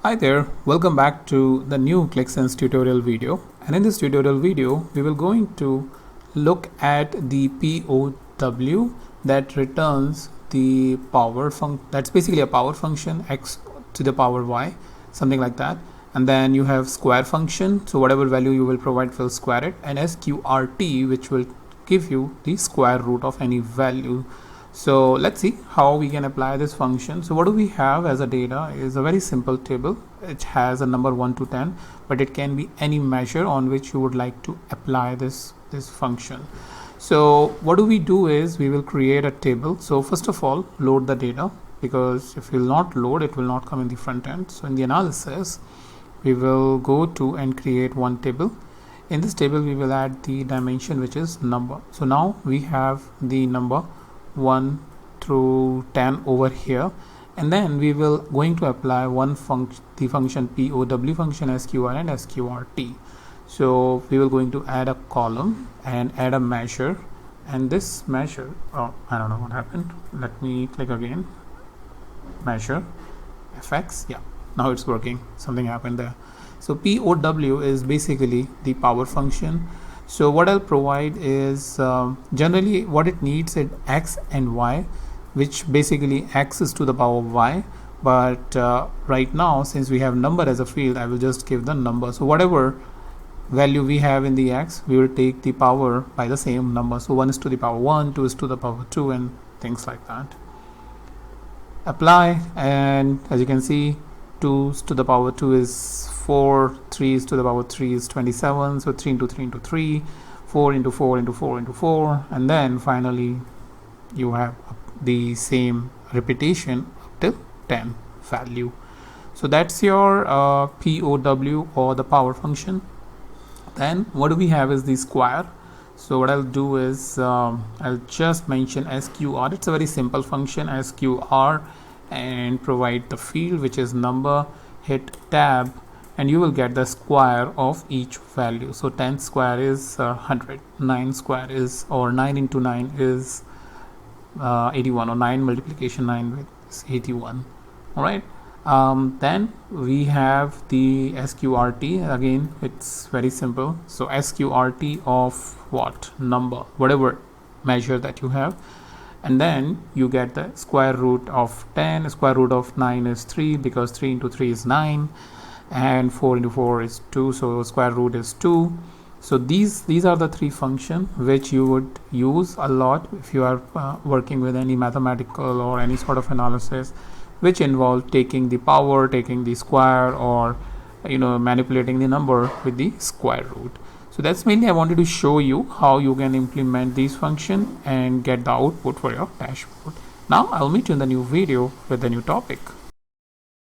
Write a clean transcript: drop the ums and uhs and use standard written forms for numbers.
Hi there, welcome back to the new Qlik Sense tutorial video. And in this tutorial video, we will going to look at the POW that returns the power function. That's basically a power function, x to the power y, something like that. And then you have square function, so whatever value you will provide will square it, and sqrt, which will give you the square root of any value. So let's see how we can apply this function. So what do we have as a data is a very simple table. It has a number 1 to 10, but it can be any measure on which you would like to apply this function. So what do we do is we will create a table. So first of all, load the data, because if you will not load, it will not come in the front end. So in the analysis, we will go to and create one table. In this table, we will add the dimension, which is number. So now we have the number 1 through 10 over here, and then we will going to apply the function POW function sqr and sqrt. So we will going to add a column and add a measure, and this measure, I don't know what happened, let me click again, measure fx, yeah, now it's working, something happened there. So POW is basically the power function. So what I'll provide is generally what it needs is x and y, which basically x is to the power y, but right now since we have number as a field, I will just give the number. So whatever value we have in the x, we will take the power by the same number. So 1 is to the power 1, 2 is to the power 2, and things like that. Apply, and as you can see, 2 to the power 2 is 4, 3 is to the power 3 is 27, so 3 into 3 into 3, 4 into 4 into 4 into 4, and then finally you have the same repetition up till 10 value. So that's your POW, or the power function. Then what do we have is the square. So what I'll do is I'll just mention sqr. It's a very simple function, sqr, and provide the field, which is number, hit tab, and you will get the square of each value. So 10 square is 100, 9 square is, or 9 into 9 is 81, or 9 multiplication 9 with is 81. All right, then we have the sqrt. Again, it's very simple. So sqrt of what? Number, whatever measure that you have, and then you get the square root of 10. Square root of 9 is 3, because 3 into 3 is 9, and 4 into 4 is 2, so square root is 2. So these are the three functions which you would use a lot if you are working with any mathematical or any sort of analysis which involve taking the power, taking the square, or manipulating the number with the square root. So that's mainly I wanted to show you how you can implement these functions and get the output for your dashboard. Now I'll meet you in the new video with the new topic.